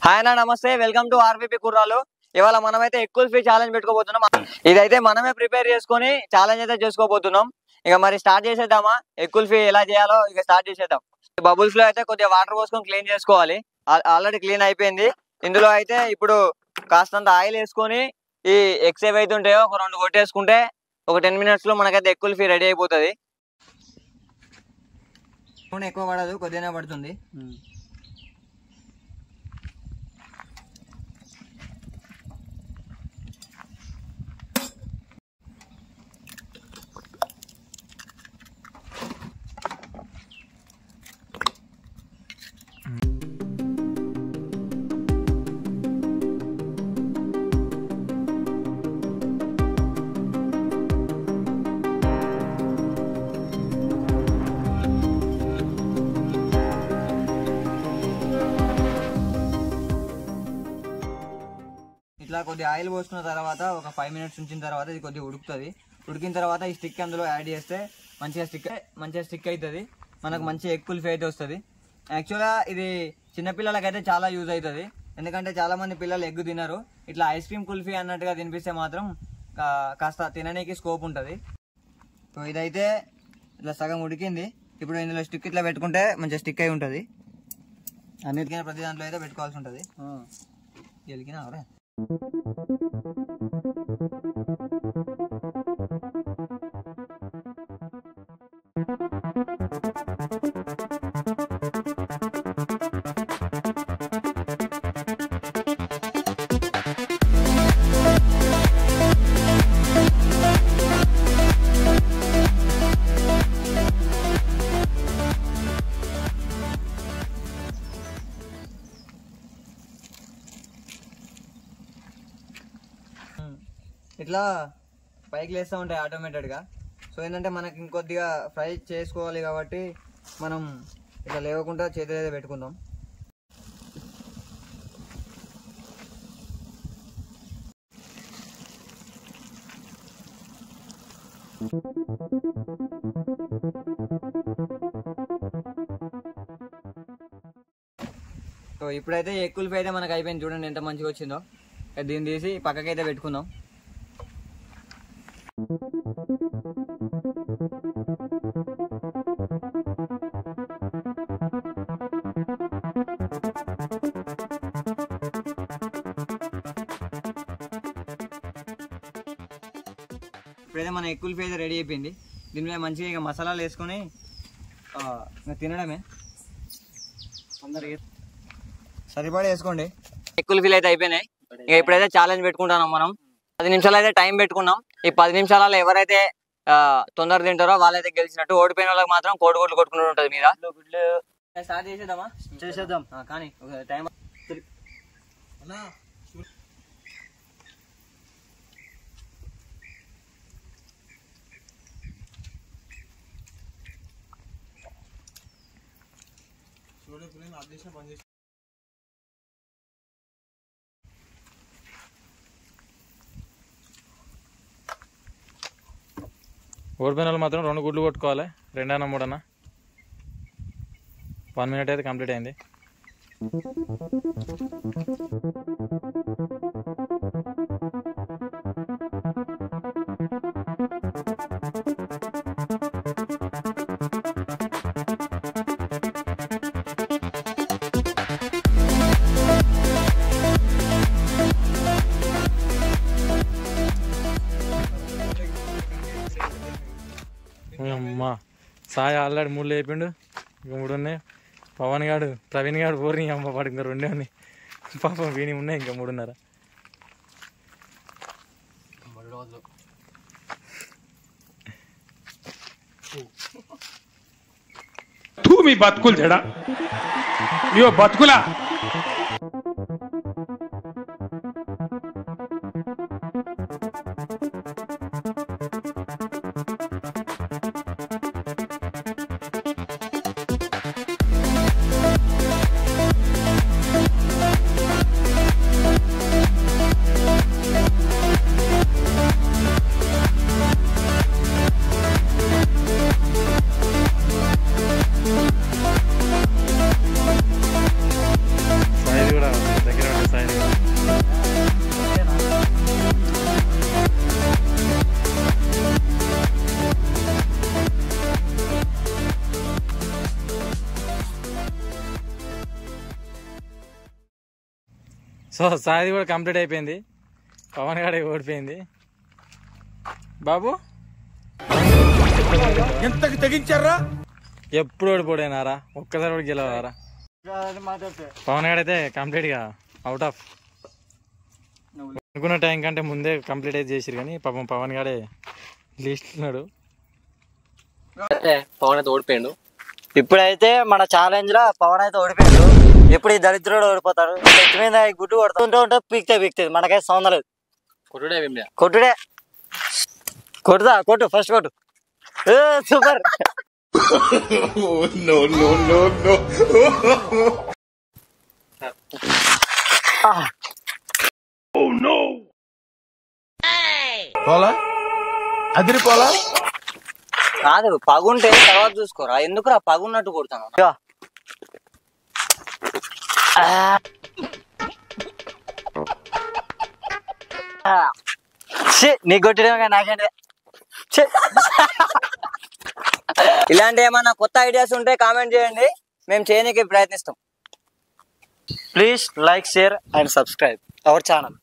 Hi అన్న, నమస్తే. Welcome to RVP కుర్రాలు. ఇవాళ మనమైతే ఎగ్ కుల్ఫీ ఛాలెంజ్ పెట్టుకోబోతున్నాం. ఇదైతే మనమే ప్రిపేర్ చేసుకొని ఛాలెంజ్ అయితే చేసుకోబోతున్నాం. ఇక మరి స్టార్ట్ చేసేద్దామా? ఎగ్ కుల్ఫీ ఎలా చేయాలో ఇక స్టార్ట్ చేసేద్దాం. బబుల్స్ లో అయితే కొద్దిగా వాటర్ పోసుకొని క్లీన్ చేసుకోవాలి. ఆల్రెడీ క్లీన్ అయిపోయింది. ఇందులో అయితే ఇప్పుడు కాస్తంత ఆయిల్ వేసుకొని ఈ ఎగ్స్ ఏవైతే ఉంటాయో ఒక 2 కొట్టేసుకుంటే ఒక 10 minutes లో మనకైతే ఎగ్ కుల్ఫీ రెడీ అయిపోతుంది. ఎక్కువ పడదు, కొద్దిగానే పడుతుంది. ఇట్లా కొద్దిగా ఆయిల్ పోసుకున్న తర్వాత ఒక 5 minutes ఉంచిన తర్వాత ఇది కొద్దిగా ఉడుకుతుంది. ఉడికిన తర్వాత ఈ స్టిక్ అందులో యాడ్ చేస్తే మంచిగా స్టిక్ అవుతుంది. మనకు మంచి ఎగ్ కుల్ఫీ అయితే వస్తుంది. యాక్చువల్గా ఇది చిన్నపిల్లలకైతే చాలా యూజ్ అవుతుంది. ఎందుకంటే చాలా మంది పిల్లలు ఎగ్ తినరు. ఇట్లా ఐస్ క్రీమ్ కుల్ఫీ అన్నట్టుగా తినిపిస్తే మాత్రం కాస్త తినడానికి స్కోప్ ఉంటుంది. సో ఇదైతే ఇట్లా సగం ఉడికింది. ఇప్పుడు ఇందులో స్టిక్ ఇట్లా పెట్టుకుంటే మంచిగా స్టిక్ అయి ఉంటుంది. అన్నిటికైనా ప్రతి దాంట్లో అయితే పెట్టుకోవాల్సి ఉంటుంది. గెలికినా అవరా ఇట్లా పైకి లేస్తూ ఉంటాయి ఆటోమేటెడ్గా. సో ఏంటంటే మనకి ఇంకొద్దిగా ఫ్రై చేసుకోవాలి కాబట్టి మనం ఇట్లా లేవకుండా చేతులు అయితే పెట్టుకుందాం. సో ఇప్పుడైతే ఎగ్ కుల్ఫీ అయితే మనకు అయిపోయింది. చూడండి ఎంత మంచిగా వచ్చిందో. దీన్ని తీసి పక్కకైతే పెట్టుకుందాం. ఇప్పుడైతే మన ఎగ్ కుల్ఫీ అయితే రెడీ అయిపోయింది. దీనిలో మంచిగా ఇక మసాలాలు వేసుకొని తినడమే. అందరికి సరిపడా వేసుకోండి. ఎగ్ కుల్ఫీలు అయితే అయిపోయినాయి. ఇక ఇప్పుడైతే ఛాలెంజ్ పెట్టుకుంటున్నాం మనం. 10 నిమిషాలు అయితే టైం పెట్టుకున్నాం. ఈ 10 నిమిషాలలో ఎవరైతే తొందర తింటారో వాళ్ళైతే గెలిచినట్టు. ఓడిపోయిన వాళ్ళకి మాత్రం కోడిగుడ్లు కొట్టుకుంటూ ఉంటుంది మీద. స్టార్ట్ చేసేద్దామా? చేసేద్దాం కానీ టైం ఓడిపోయిన వాళ్ళు మాత్రం 2 గుడ్లు కొట్టుకోవాలి. 2 3 1 minute అయితే కంప్లీట్ అయింది. అమ్మా సాయి ఆల్రెడీ 3 లేపిండు. ఇక 3 ఉన్నాయి. పవన్ గాడు ప్రవీణ్ గాడు పోరిని అమ్మ పాడు ఇంకా 2 ఉన్నాయి. పాపం వీని ఉన్నాయి ఇంకా 3:30. మీ బతుకులు చెడా ఇవో బతుకులా. సో సాది కూడా కంప్లీట్ అయిపోయింది. పవన్ గాడే ఓడిపోయింది. బాబు ఎంతకి తెగించారా? ఎప్పుడు ఓడిపోడేనారా, ఒక్కసారి కూడా గెలవారా? పవన్ గాడు అయితే కంప్లీట్గా అవుట్ ఆఫ్. అనుకున్న టైం కంటే ముందే కంప్లీట్ అయితే చేసిరు కానీ పాపం పవన్ గాడే లీస్ట్ ఉన్నాడు. పవన్ అయితే ఓడిపోయాడు. ఇప్పుడైతే మన ఛాలెంజ్ లో పవన్ అయితే ఓడిపోయాడు. ఎప్పుడు ఈ దరిద్రుడు ఓడిపోతాడు. నెత్తి మీద ఈ గుడ్డు కొడుతుంటే ఉంటే పీక్తే మనకైతే సౌండ్ లేదు. కొట్టుడే కొట్టుదా కొట్టు ఫస్ట్ కొట్టు. సూపర్. పోలా అదిరిపోలా. కాదు పగుంటే తర్వాత చూసుకోరా, ఎందుకురా పగున్నట్టు కొడతాను. నీ కొట్టడమే నాకంటే. ఇలాంటి ఏమన్నా కొత్త ఐడియాస్ ఉంటే కామెంట్ చేయండి, మేము చేయడానికి ప్రయత్నిస్తాం. Please like, share and subscribe our channel.